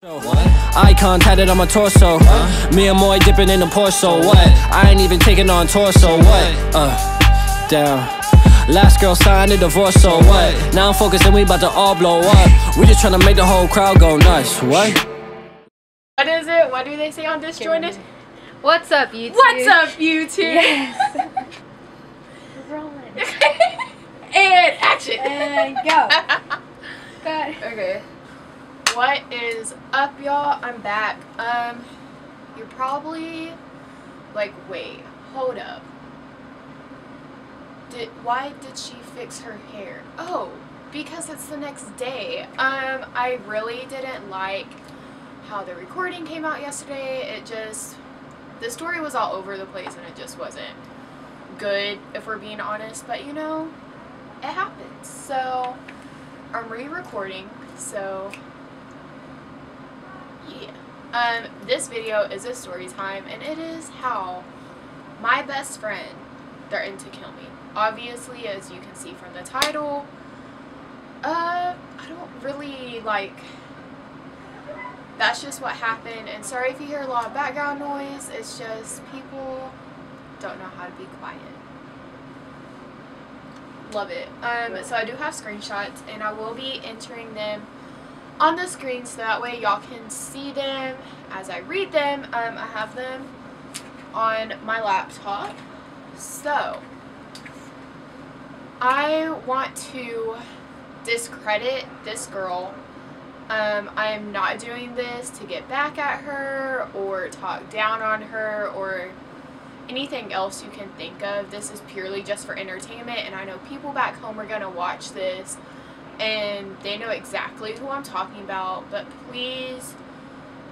Eye contact on my torso. Me and Moy dipping in the Porso. What? I ain't even taking on torso. What? Down. Last girl signed a divorce, so what? Now I'm focusing, we about to all blow up. We just trying to make the whole crowd go nuts. What? What is it? What do they say on Disjointed? What's up, YouTube? What's up, YouTube? Yes. Rolling. And action. And go. Good. Okay. What is up, y'all? I'm back. You're probably like, wait, hold up. Why did she fix her hair? Oh, because it's the next day. I really didn't like how the recording came out yesterday. The story was all over the place and it just wasn't good, if we're being honest, but you know, it happens. So, I'm re-recording, so yeah. This video is a story time, and it is how my best friend threatened to kill me. Obviously, as you can see from the title, I don't really that's just what happened, and sorry if you hear a lot of background noise. It's just people don't know how to be quiet. Love it. So I do have screenshots, and I will be entering them on the screen so that way y'all can see them as I read them. I have them on my laptop. So I want to discredit this girl. I am not doing this to get back at her or talk down on her or anything else you can think of. This is purely just for entertainment, and I know people back home are gonna watch this and they know exactly who I'm talking about, but please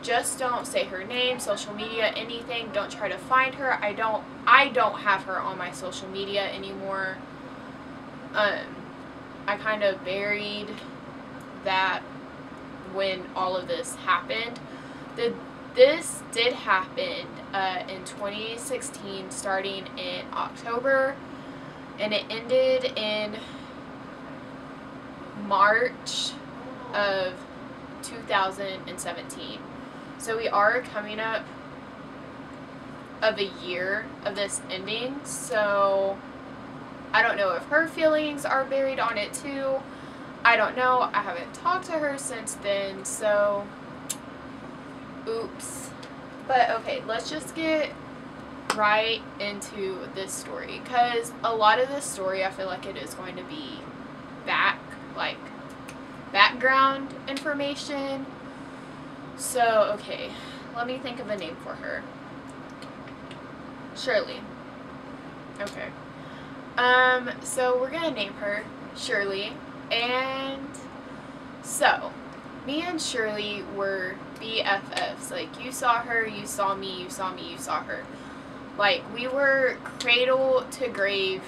just don't say her name, social media, anything. Don't try to find her. I don't have her on my social media anymore. I kind of buried that when all of this happened. This did happen in 2016, starting in October, and it ended in March of 2017. So we are coming up of a year of this ending, so I don't know if her feelings are buried on it too. I don't know. I haven't talked to her since then, so oops. But okay, let's just get right into this story, because a lot of this story I feel like it is going to be background information. So okay, let me think of a name for her. Shirley. Okay. So we're gonna name her Shirley. And so me and Shirley were BFFs. Like, you saw her, you saw me, you saw me, you saw her. Like, we were cradle to grave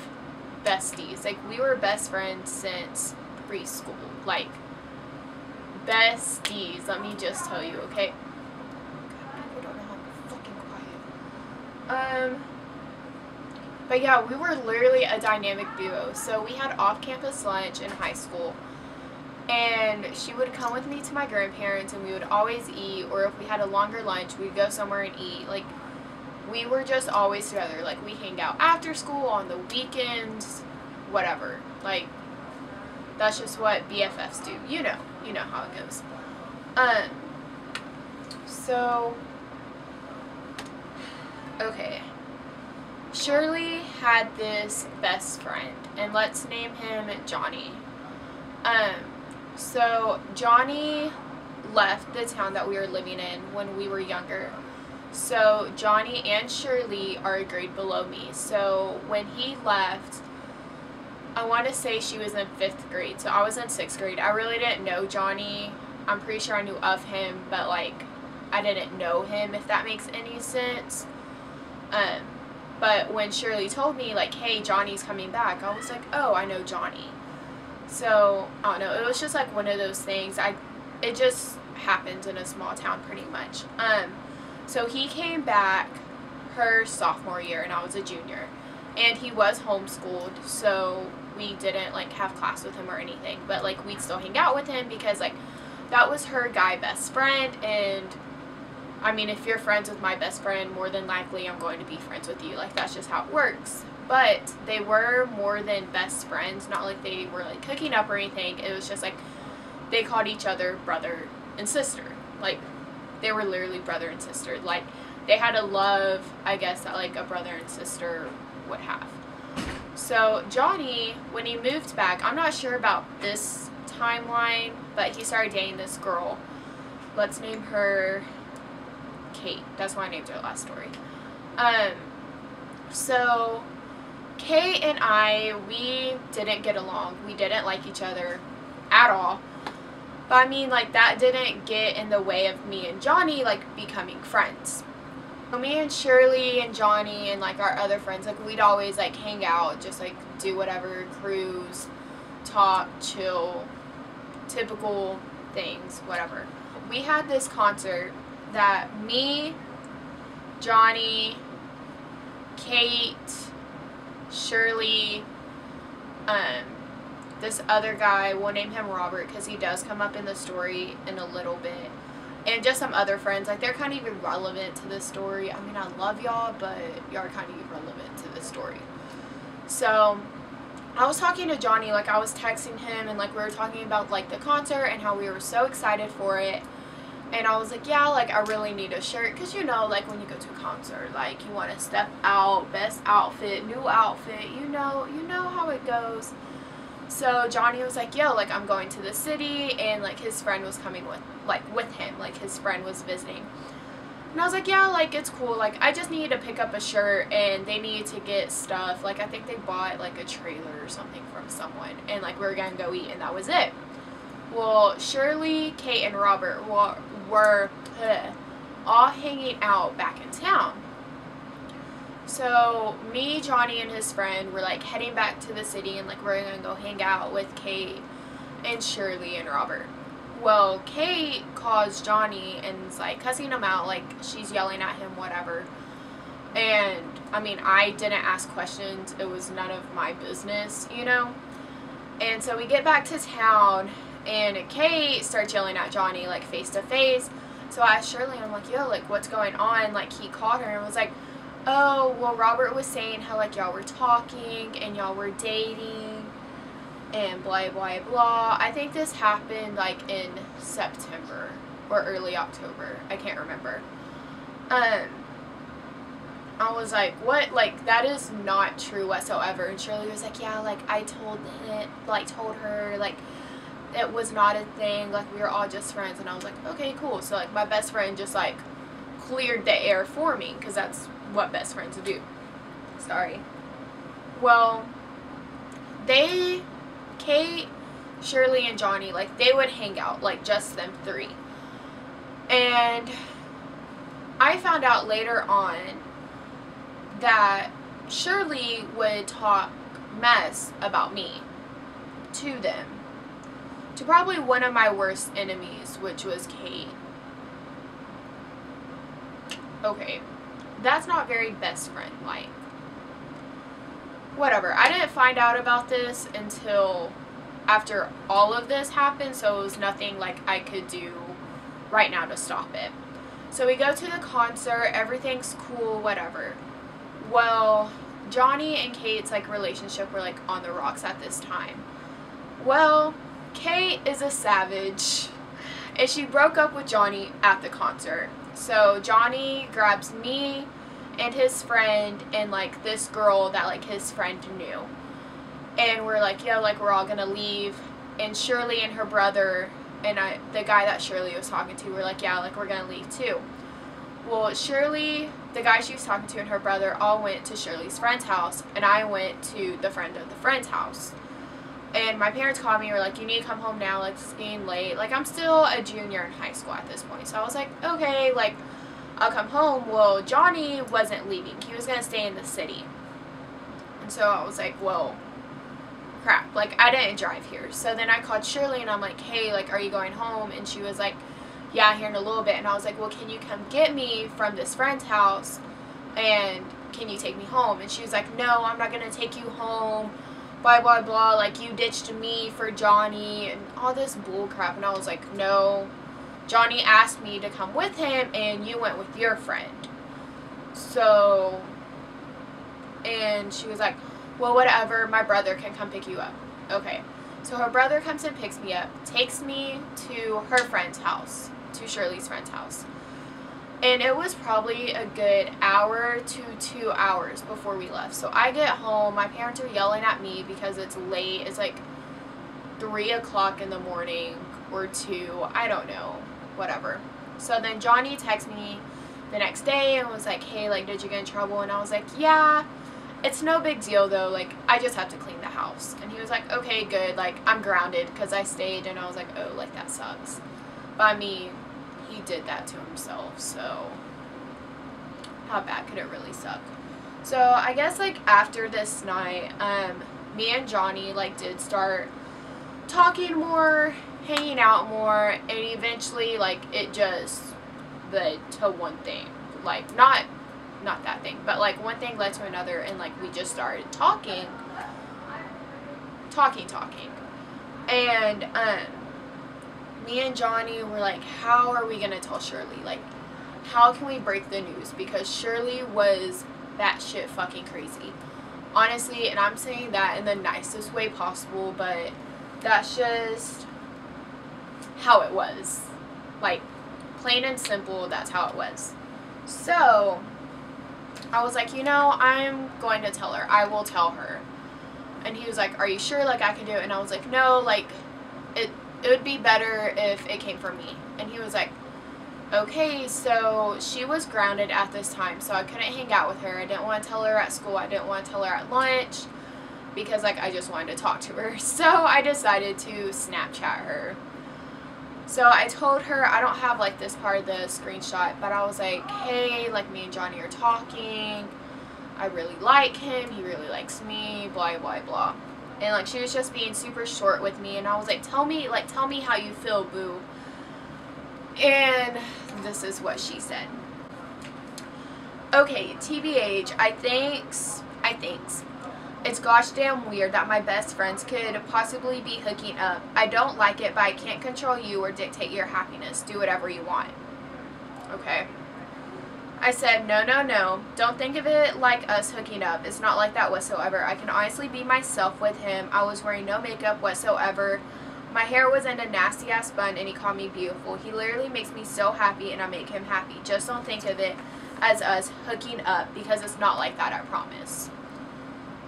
besties. Like, we were best friends since preschool. Like, besties, let me just tell you, okay? People don't know how to be fucking quiet. But yeah, we were literally a dynamic duo. So we had off-campus lunch in high school, and she would come with me to my grandparents, and we would always eat, or if we had a longer lunch, we'd go somewhere and eat. Like, we were just always together. Like, we hanged out after school, on the weekends, whatever. Like, that's just what BFFs do. You know how it goes. So, okay. Shirley had this best friend, and let's name him Johnny. So Johnny left the town that we were living in when we were younger. So Johnny and Shirley are a grade below me. So when he left, I want to say she was in 5th grade, so I was in 6th grade. I really didn't know Johnny. I'm pretty sure I knew of him, but like, I didn't know him, if that makes any sense. But when Shirley told me, like, hey, Johnny's coming back, I was like, oh, I know Johnny. So, I don't know, it was just like one of those things. It just happened in a small town pretty much. So he came back her sophomore year, and I was a junior. And he was homeschooled, so we didn't like have class with him or anything, but like we'd still hang out with him because like that was her guy best friend, and I mean, if you're friends with my best friend, more than likely I'm going to be friends with you. Like, that's just how it works. But they were more than best friends. Not like they were, like, hooking up or anything. It was just, like, they called each other brother and sister. Like, they were literally brother and sister. Like, they had a love, I guess, that, like, a brother and sister would have. So, Johnny, when he moved back, I'm not sure about this timeline, but he started dating this girl. Let's name her Kate. That's why I named her last story. So Kate and I, we didn't get along. We didn't like each other at all. But I mean, like, that didn't get in the way of me and Johnny, like, becoming friends. So me and Shirley and Johnny and, like, our other friends, like, we'd always, like, hang out, just, like, do whatever, cruise, talk, chill, typical things, whatever. We had this concert that me, Johnny, Kate, Shirley, this other guy, we'll name him Robert because he does come up in the story in a little bit, and just some other friends, like, they're kind of irrelevant to this story. I mean, I love y'all, but y'all are kind of irrelevant to this story. So I was talking to Johnny, like, I was texting him, and, like, we were talking about, like, the concert and how we were so excited for it. And I was like, yeah, like, I really need a shirt, because, you know, like, when you go to a concert, like, you want to step out, best outfit, new outfit, you know how it goes. So Johnny was like, yo, like, I'm going to the city, and, like, his friend was coming with him, like, his friend was visiting. And I was like, yeah, like, it's cool, like, I just needed to pick up a shirt, and they needed to get stuff, like, I think they bought, like, a trailer or something from someone, and, like, we were gonna go eat, and that was it. Well, Shirley, Kate, and Robert were all hanging out back in town. So me, Johnny, and his friend were, like, heading back to the city, and, like, we're gonna go hang out with Kate and Shirley and Robert. Well, Kate calls Johnny and is, like, cussing him out, like, she's yelling at him, whatever. And I mean, I didn't ask questions, it was none of my business, you know. And so we get back to town, and Kate starts yelling at Johnny, like, face to face. So I asked Shirley, I'm like, yo, like, what's going on? Like, he called her and was like, oh, well, Robert was saying how, like, y'all were talking and y'all were dating and blah, blah, blah. I think this happened, like, in September or early October. I can't remember. I was like, what? Like, that is not true whatsoever. And Shirley was like, yeah, like, I told her, like, it was not a thing, like, we were all just friends. And I was like, okay, cool. So, like, my best friend just, like, cleared the air for me, because that's what best friends do. Sorry. Well, Kate, Shirley, and Johnny, like, they would hang out, like, just them three. And I found out later on that Shirley would talk mess about me to them, to probably one of my worst enemies, which was Kate. Okay, that's not very best friend-like. Whatever, I didn't find out about this until after all of this happened, so it was nothing, like, I could do right now to stop it. So we go to the concert, everything's cool, whatever. Well, Johnny and Kate's, like, relationship were, like, on the rocks at this time. Well, Kate is a savage, and she broke up with Johnny at the concert. So Johnny grabs me and his friend and, like, this girl that, like, his friend knew. And we're like, yo, like, we're all gonna leave. And Shirley and her brother and the guy that Shirley was talking to were like, yeah, like, we're gonna leave too. Well, Shirley, the guy she was talking to, and her brother all went to Shirley's friend's house, and I went to the friend of the friend's house. And my parents called me and were like, you need to come home now, like, it's getting late. Like, I'm still a junior in high school at this point. So I was like, okay, like, I'll come home. Well, Johnny wasn't leaving. He was going to stay in the city. And so I was like, well, crap. Like, I didn't drive here. So then I called Shirley and I'm like, hey, like, are you going home? And she was like, yeah, here in a little bit. And I was like, well, can you come get me from this friend's house? And can you take me home? And she was like, no, I'm not going to take you home. blah, blah, blah, like, you ditched me for Johnny, and all this bull crap. And I was like, no, Johnny asked me to come with him, and you went with your friend. So, and she was like, well, whatever, my brother can come pick you up. Okay, so her brother comes and picks me up, takes me to her friend's house, to Shirley's friend's house. And it was probably a good hour to 2 hours before we left. So I get home, my parents are yelling at me because it's late. It's like 3 o'clock in the morning or 2, I don't know, whatever. So then Johnny texts me the next day and was like, hey, like, did you get in trouble? And I was like, yeah, it's no big deal though, like, I just have to clean the house. And he was like, okay, good, like, I'm grounded because I stayed. And I was like, oh, like, that sucks. But I mean, he did that to himself, so how bad could it really suck? So I guess, like, after this night, me and Johnny, like, did start talking more, hanging out more, and eventually, like, it just led to one thing. Like, not that thing, but, like, one thing led to another, and, like, we just started talking. And me and Johnny were like, how are we gonna tell Shirley? Like, how can we break the news? Because Shirley was batshit fucking crazy. Honestly, and I'm saying that in the nicest way possible, but that's just how it was. Like, plain and simple, that's how it was. So, I was like, you know, I'm going to tell her. I will tell her. And he was like, are you sure, like, I can do it? And I was like, no, like, it would be better if it came from me. And he was like, okay. So she was grounded at this time, so I couldn't hang out with her. I didn't want to tell her at school. I didn't want to tell her at lunch because, like, I just wanted to talk to her. So I decided to Snapchat her. So I told her, I don't have, like, this part of the screenshot, but I was like, hey, like, me and Johnny are talking. I really like him. He really likes me, blah, blah, blah. And, like, she was just being super short with me. And I was like, tell me how you feel, boo. And this is what she said. Okay, TBH, I thinks it's gosh damn weird that my best friends could possibly be hooking up. I don't like it, but I can't control you or dictate your happiness. Do whatever you want. Okay. I said, no, no, no. Don't think of it like us hooking up. It's not like that whatsoever. I can honestly be myself with him. I was wearing no makeup whatsoever. My hair was in a nasty ass bun and he called me beautiful. He literally makes me so happy and I make him happy. Just don't think of it as us hooking up because it's not like that, I promise.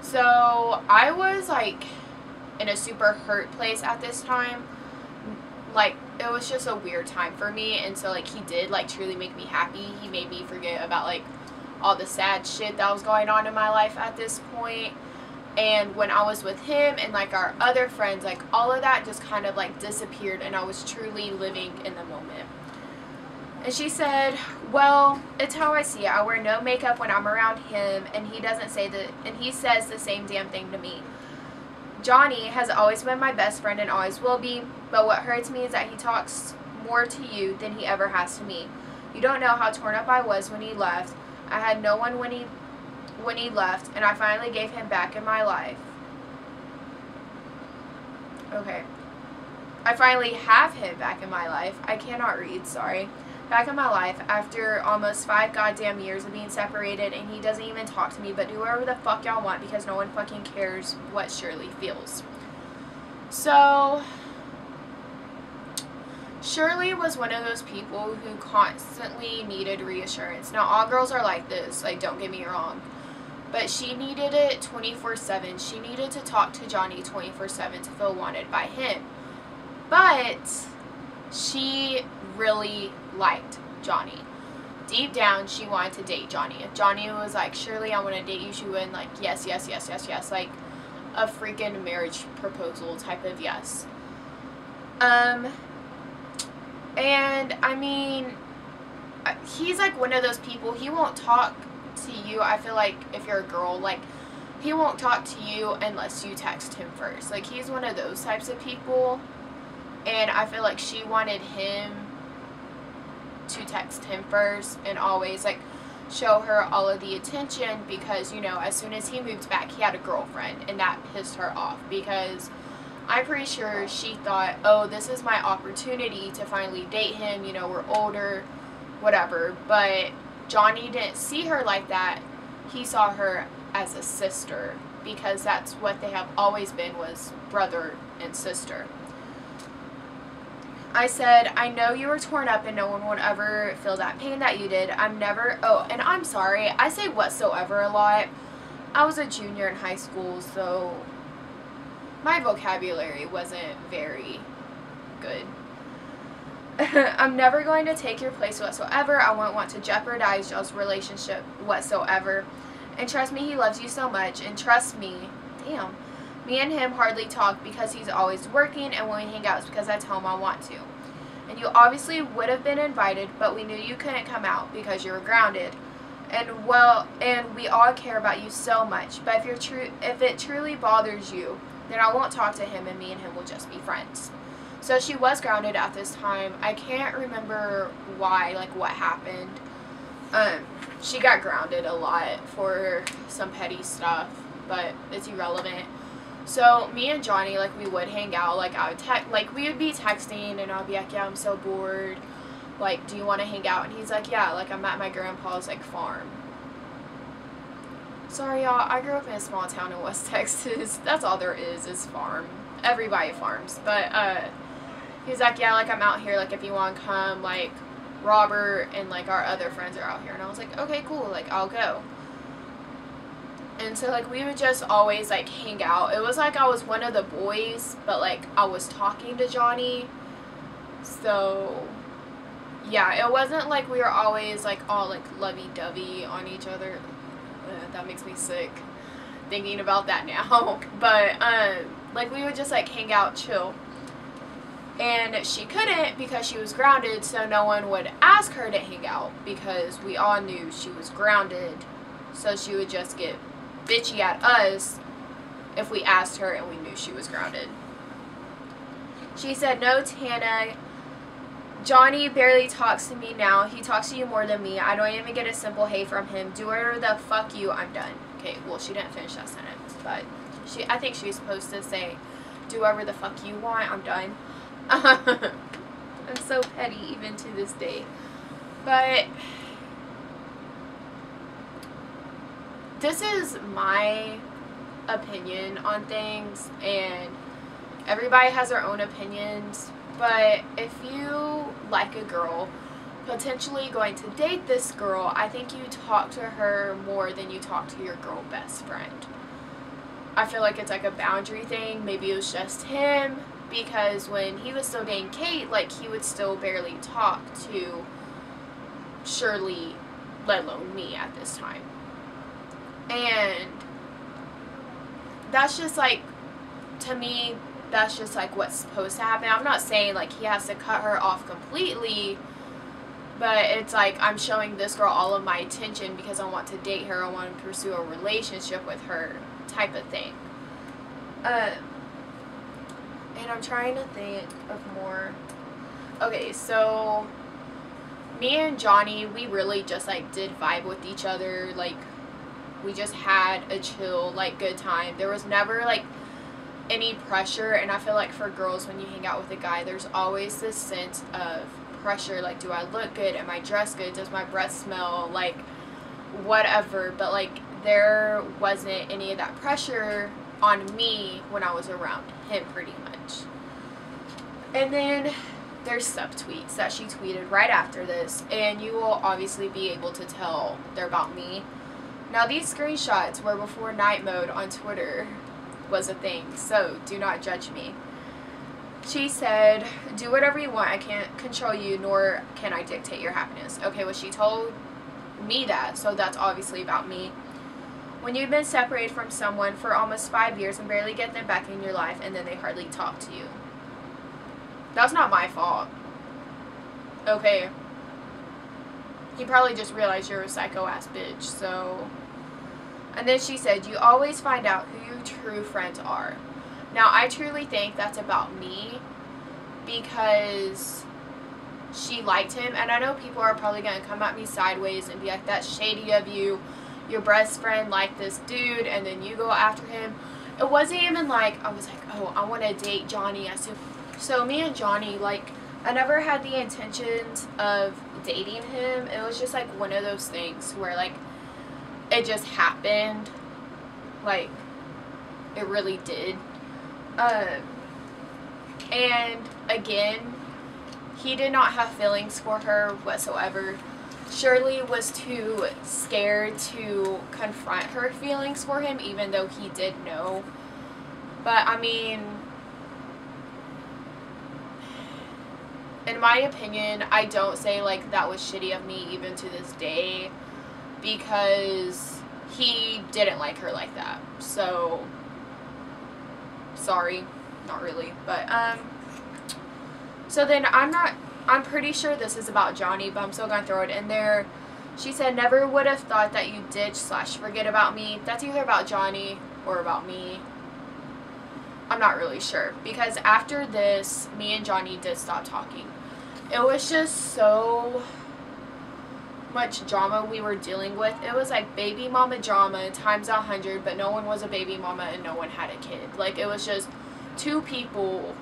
So I was, like, in a super hurt place at this time. Like, it was just a weird time for me, and so, like, he did, like, truly make me happy. He made me forget about, like, all the sad shit that was going on in my life at this point. And when I was with him and, like, our other friends, like, all of that just kind of, like, disappeared, and I was truly living in the moment. And she said, well, it's how I see it. I wear no makeup when I'm around him, and he doesn't say that, and he says the same damn thing to me. Johnny has always been my best friend and always will be, but what hurts me is that he talks more to you than he ever has to me. You don't know how torn up I was when he left. I had no one when he left, and I finally gave him back in my life. Okay. I finally have him back in my life. I cannot read, sorry. Back in my life after almost 5 goddamn years of being separated, and he doesn't even talk to me, but do whatever the fuck y'all want because no one fucking cares what Shirley feels. So, Shirley was one of those people who constantly needed reassurance. Now, all girls are like this, like, don't get me wrong, but she needed it 24/7. She needed to talk to Johnny 24/7 to feel wanted by him. But she really liked Johnny. Deep down, she wanted to date Johnny. If Johnny was like, Shirley, I want to date you, she wouldn't, like, yes, yes, yes, yes, yes, like a freaking marriage proposal type of yes. And I mean, he's like one of those people, he won't talk to you, I feel like, if you're a girl, like, he won't talk to you unless you text him first. Like, he's one of those types of people, and I feel like she wanted him to text him first, and always, like, show her all of the attention because, you know, as soon as he moved back, he had a girlfriend, and that pissed her off because I'm pretty sure she thought, oh, this is my opportunity to finally date him, you know, we're older, whatever. But Johnny didn't see her like that. He saw her as a sister because that's what they have always been, was brother and sister. I said, I know you were torn up and no one would ever feel that pain that you did. I'm never, oh, and I'm sorry, I say whatsoever a lot. I was a junior in high school, so my vocabulary wasn't very good. I'm never going to take your place whatsoever. I won't want to jeopardize y'all's relationship whatsoever. And trust me, he loves you so much. And trust me, damn, me and him hardly talk because he's always working, and when we hang out it's because I tell him I want to. And you obviously would have been invited, but we knew you couldn't come out because you were grounded. And well, and we all care about you so much. But if it truly bothers you, then I won't talk to him, and me and him will just be friends. So she was grounded at this time. I can't remember why, like what happened. She got grounded a lot for some petty stuff, but it's irrelevant. So me and Johnny, like, we would hang out. Like, we would be texting, and I'll be like, yeah, I'm so bored. Like, do you want to hang out? And he's like, yeah, like, I'm at my grandpa's, like, farm. Sorry, y'all, I grew up in a small town in West Texas. That's all there is farm. Everybody farms. But, he's like, yeah, like, I'm out here, like, if you want to come, like, Robert and, like, our other friends are out here. And I was like, okay, cool, like, I'll go. And so, like, we would just always, like, hang out. It was like I was one of the boys, but, like, I was talking to Johnny. So, yeah, it wasn't like we were always, like, all, like, lovey-dovey on each other. That makes me sick thinking about that now. But, like, we would just, like, hang out, chill. And she couldn't because she was grounded, so no one would ask her to hang out because we all knew she was grounded. So she would just get bitchy at us if we asked her and we knew she was grounded. She said, no, Tana, Johnny barely talks to me now. He talks to you more than me. I don't even get a simple hey from him. Do whatever the fuck you, I'm done. Okay, well, she didn't finish that sentence, but I think she was supposed to say, do whatever the fuck you want, I'm done. I'm so petty even to this day. But this is my opinion on things, and everybody has their own opinions. But if you like a girl, potentially going to date this girl, I think you talk to her more than you talk to your girl best friend. I feel like it's like a boundary thing. Maybe it was just him, because when he was still dating Kate, like, he would still barely talk to Shirley, let alone me at this time. And that's just, like, to me, that's just, like, what's supposed to happen. I'm not saying, like, he has to cut her off completely, but it's like, I'm showing this girl all of my attention because I want to date her, I want to pursue a relationship with her, type of thing. And I'm trying to think of more. Okay, so me and Johnny, we really just, like, did vibe with each other. Like, we just had a chill, like, good time. There was never, like, any pressure. And I feel like for girls, when you hang out with a guy, there's always this sense of pressure. Like, do I look good? Am I dressed good? Does my breath smell? Like, whatever. But, like, there wasn't any of that pressure on me when I was around him, pretty much. And then there's subtweets that she tweeted right after this, and you will obviously be able to tell they're about me. Now, these screenshots were before night mode on Twitter was a thing, so do not judge me. She said, do whatever you want, I can't control you, nor can I dictate your happiness. Okay, well, she told me that, so that's obviously about me. When you've been separated from someone for almost 5 years and barely get them back in your life, and then they hardly talk to you. That's not my fault. Okay. He probably just realized you're a psycho-ass bitch, so. And then she said, you always find out who your true friends are. Now, I truly think that's about me, because she liked him. And I know people are probably going to come at me sideways and be like, that's shady of you. Your best friend liked this dude and then you go after him. It wasn't even like, I was like, oh, I want to date Johnny. So me and Johnny, like, I never had the intentions of dating him. It was just like one of those things where like it just happened. Like, it really did. And again, he did not have feelings for her whatsoever. Shirley was too scared to confront her feelings for him, even though he did know. But I mean, in my opinion, I don't say like that was shitty of me even to this day, because he didn't like her like that. So sorry, not really. But so then I'm pretty sure this is about Johnny, but I'm still gonna throw it in there. She said, never would have thought that you ditch/forget about me. That's either about Johnny or about me. I'm not really sure, because after this, me and Johnny did stop talking. It was just so much drama we were dealing with. It was like baby mama drama times 100, but no one was a baby mama and no one had a kid. Like, it was just two people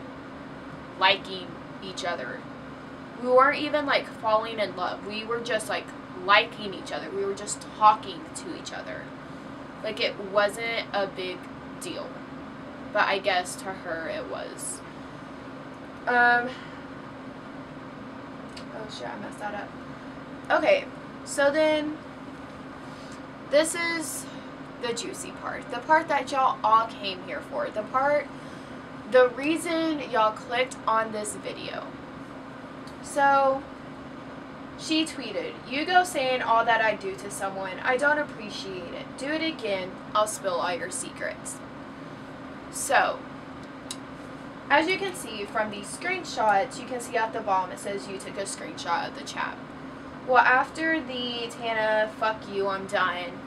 liking each other. We weren't even like falling in love. We were just like liking each other. We were just talking to each other. Like, it wasn't a big deal. But I guess to her it was. Oh shit, I messed that up. Okay, so then this is the juicy part. The part that y'all all came here for. The reason y'all clicked on this video. So, she tweeted, "You go saying all that I do to someone. I don't appreciate it. Do it again, I'll spill all your secrets." So, as you can see from these screenshots, you can see at the bottom it says you took a screenshot of the chat. Well, after the Tana, fuck you, I'm done,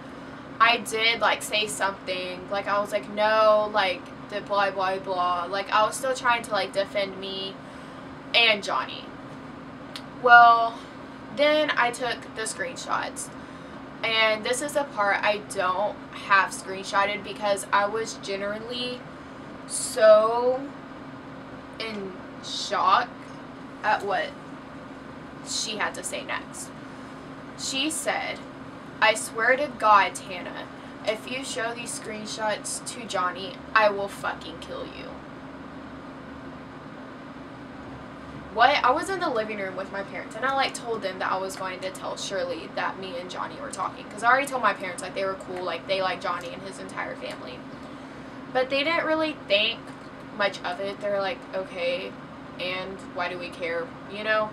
I did like say something. Like, I was like, no, like, the blah blah blah. Like, I was still trying to like defend me and Johnny. Well, then I took the screenshots. And this is the part I don't have screenshotted because I was genuinely so in shock at what she had to say next. She said, "I swear to God, Tana, if you show these screenshots to Johnny, I will fucking kill you." What? I was in the living room with my parents and I like told them that I was going to tell Shirley that me and Johnny were talking, because I already told my parents like they were cool, like they like Johnny and his entire family, but they didn't really think much of it. They're like, okay, and why do we care, you know?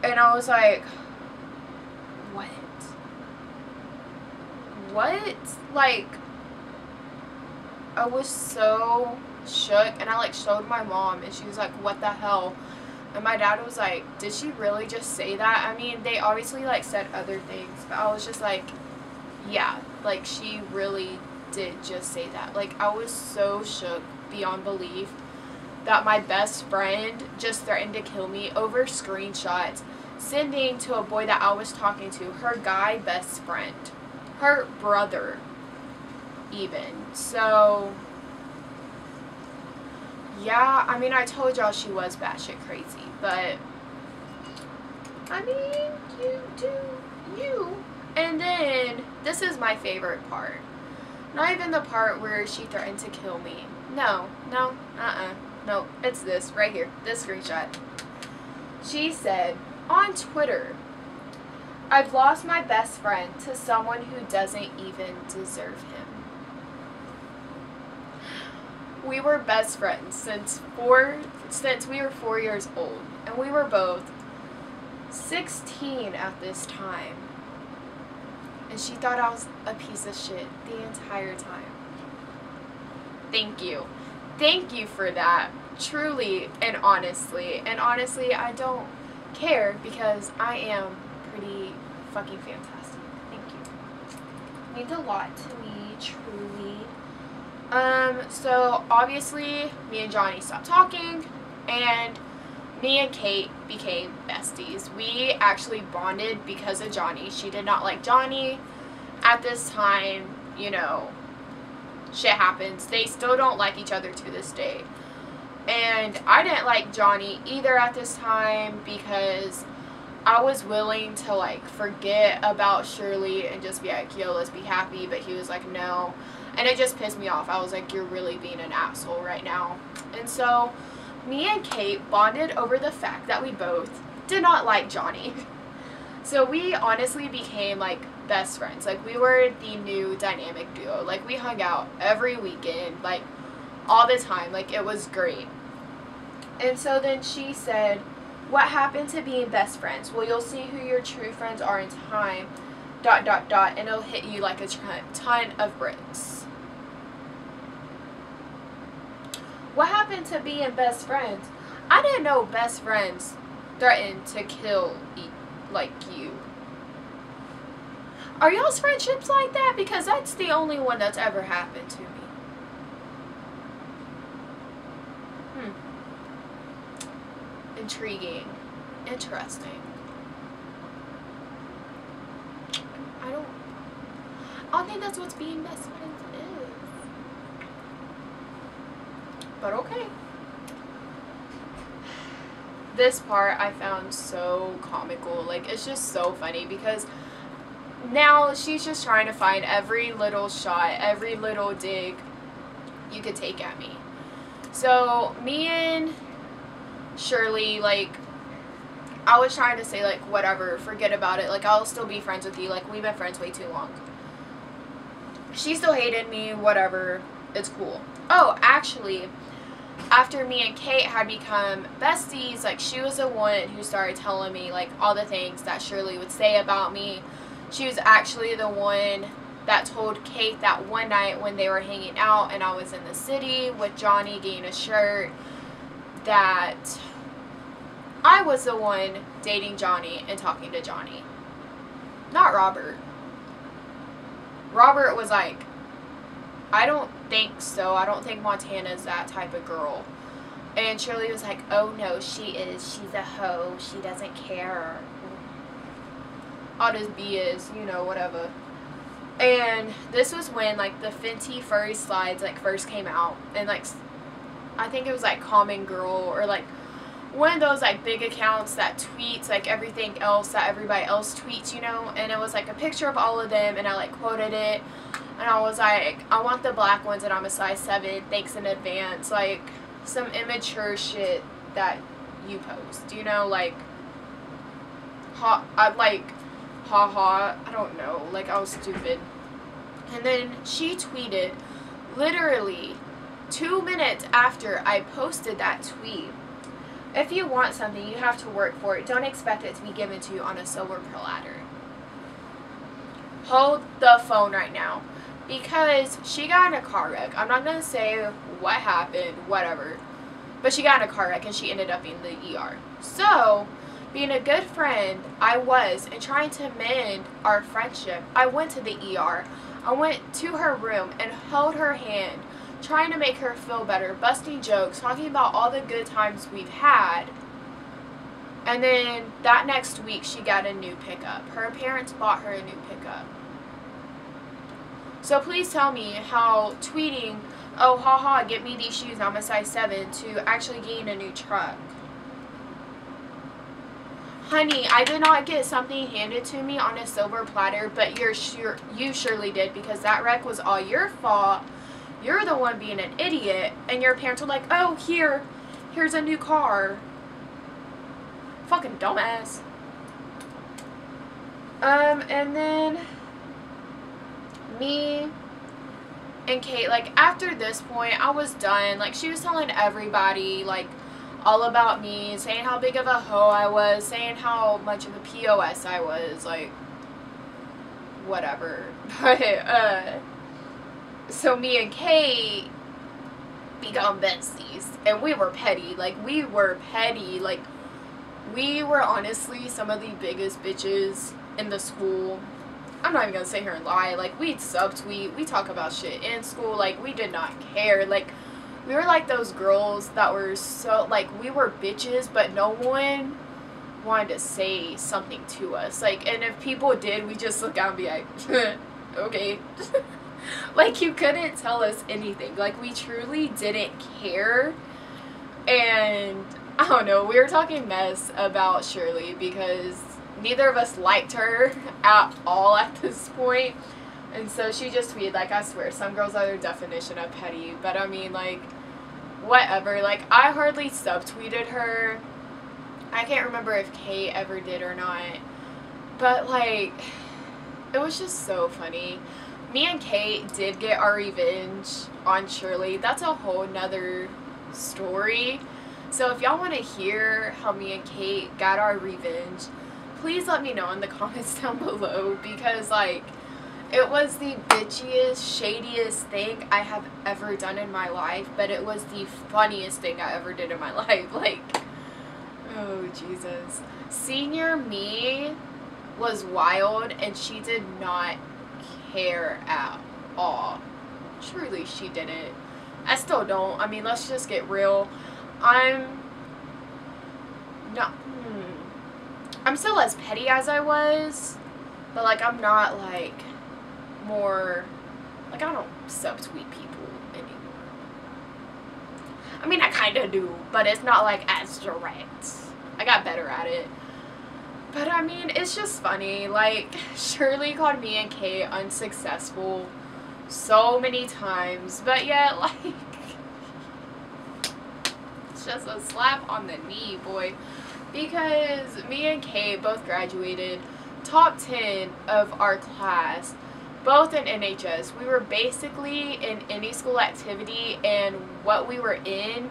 And I was like, what? Like, I was so shook, and I like showed my mom and she was like, what the hell? And my dad was like, did she really just say that? I mean, they obviously like said other things, but I was just like, yeah, like she really did just say that. Like, I was so shook beyond belief that my best friend just threatened to kill me over screenshots sending to a boy that I was talking to, her guy best friend, her brother even. So yeah, I mean, I told y'all she was batshit crazy, but I mean, you do you. And then this is my favorite part. Not even the part where she threatened to kill me. No, it's this right here, this screenshot. She said, on Twitter, "I've lost my best friend to someone who doesn't even deserve him." We were best friends since we were 4 years old, and we were both 16 at this time. And she thought I was a piece of shit the entire time. Thank you. Thank you for that. Truly and honestly. And honestly, I don't care because I am pretty fucking fantastic. Thank you. Means a lot to me, truly. So obviously me and Johnny stopped talking, and me and Kate became besties. We actually bonded because of Johnny. She did not like Johnny at this time. You know, shit happens. They still don't like each other to this day. And I didn't like Johnny either at this time because I was willing to, like, forget about Shirley and just be like, yo, let's be happy. But he was like, no. And it just pissed me off. I was like, you're really being an asshole right now. And so me and Kate bonded over the fact that we both did not like Johnny. So we honestly became, like, best friends. Like, we were the new dynamic duo. Like, we hung out every weekend, like, all the time. Like, it was great. And so then she said, what happened to being best friends? Well, you'll see who your true friends are in time, ... and it'll hit you like a ton of bricks. What happened to being best friends? I didn't know best friends threatened to kill like you. Are y'all's friendships like that? Because that's the only one that's ever happened to me. Intriguing. Interesting. I don't think that's what being best friends is. But okay. This part I found so comical. Like, it's just so funny because now she's just trying to find every little shot, every little dig you could take at me. So me and Shirley, like, I was trying to say, like, whatever, forget about it, like, I'll still be friends with you, like, we've been friends way too long. She still hated me, whatever, it's cool. Oh, actually, after me and Kate had become besties, like, she was the one who started telling me, like, all the things that Shirley would say about me. She was actually the one that told Kate that one night when they were hanging out and I was in the city with Johnny getting a shirt, that I was the one dating Johnny and talking to Johnny. Not Robert. Robert was like, I don't think so. I don't think Montana's that type of girl. And Shirley was like, oh no, she is. She's a hoe. She doesn't care. All this BS, you know, whatever. And this was when, like, the Fenty furry slides, like, first came out. And, like, I think it was, like, Common Girl or, like, one of those, like, big accounts that tweets, like, everything else that everybody else tweets, you know. And it was, like, a picture of all of them, and I, like, quoted it. And I was like, I want the black ones and I'm a size 7. Thanks in advance. Like, some immature shit that you post, you know, like, haha, I don't know, like, I was stupid. And then she tweeted, literally 2 minutes after I posted that tweet, if you want something, you have to work for it. Don't expect it to be given to you on a silver platter. Hold the phone right now. Because she got in a car wreck. I'm not going to say what happened, whatever. But she got in a car wreck and she ended up in the ER. So, being a good friend, I was, and trying to mend our friendship, I went to the ER. I went to her room and held her hand, trying to make her feel better, busting jokes, talking about all the good times we've had. And then that next week, she got a new pickup. Her parents bought her a new pickup. So please tell me how tweeting, oh, haha, get me these shoes, I'm a size 7, to actually getting a new truck. Honey, I did not get something handed to me on a silver platter, but you surely did, because that wreck was all your fault. You're the one being an idiot, and your parents were like, oh, here's a new car. Fucking dumbass. And then me and Kate, like, after this point, I was done. Like, she was telling everybody, like, all about me, saying how big of a hoe I was, saying how much of a POS I was, like, whatever. But, so me and Kate become besties, and we were petty. Like, we were petty. Like, we were honestly some of the biggest bitches in the school. I'm not even gonna sit here and lie. Like, we'd subtweet, we talk about shit in school. Like, we did not care. Like, we were like those girls that were so, like, we were bitches, but no one wanted to say something to us. Like, and if people did, we just look out and be like, okay. Like, you couldn't tell us anything. Like, we truly didn't care. And I don't know, we were talking mess about Shirley because neither of us liked her at all at this point. And so she just tweeted, like, I swear, some girls are their definition of petty. But I mean, like, whatever. Like, I hardly subtweeted her. I can't remember if Kate ever did or not. But, like, it was just so funny. Me and Kate did get our revenge on Shirley. That's a whole nother story. So if y'all want to hear how me and Kate got our revenge, please let me know in the comments down below, because like it was the bitchiest, shadiest thing I have ever done in my life, but it was the funniest thing I ever did in my life. Like, oh Jesus. Senior me was wild and she did not care at all. Truly she didn't. I still don't. I mean, let's just get real. I'm still as petty as I was, but like I'm not like more, like I don't subtweet people anymore. I mean, I kind of do, but it's not like as direct. I got better at it. But I mean, it's just funny. Like, Shirley called me and Kate unsuccessful so many times, but yet, like, it's just a slap on the knee, boy. Because me and Kate both graduated top 10 of our class, both in NHS. We were basically in any school activity, and what we were in,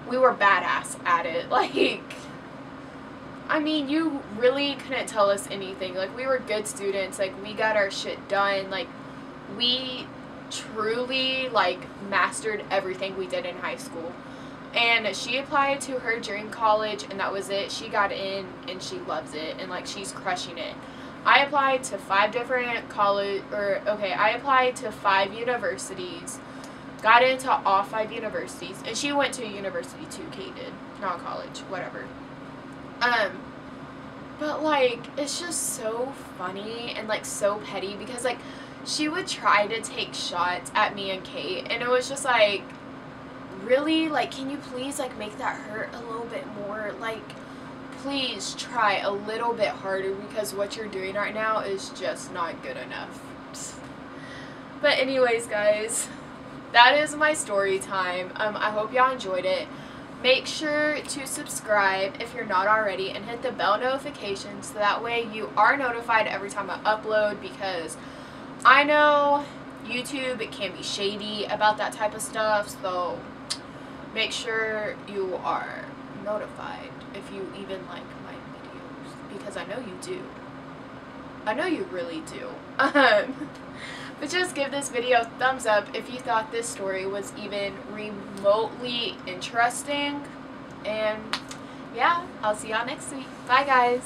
we were badass at it. Like, I mean, you really couldn't tell us anything. Like, we were good students. Like, we got our shit done. Like, we truly, like, mastered everything we did in high school. And she applied to her dream college, and that was it. She got in, and she loves it, and, like, she's crushing it. I applied to 5 different I applied to 5 universities, got into all 5 universities, and she went to a university too, Kate did, not college, whatever. But, like, it's just so funny and, like, so petty, because, like, she would try to take shots at me and Kate, and it was just, like, really, like, can you please, like, make that hurt a little bit more? Like, please try a little bit harder, because what you're doing right now is just not good enough. But anyways, guys, that is my story time. I hope y'all enjoyed it. Make sure to subscribe if you're not already, and hit the bell notification so that way you are notified every time I upload, because I know YouTube, it can be shady about that type of stuff, so make sure you are notified if you even like my videos, because I know you do. I know you really do. But just give this video a thumbs up if you thought this story was even remotely interesting. And yeah, I'll see y'all next week. Bye, guys.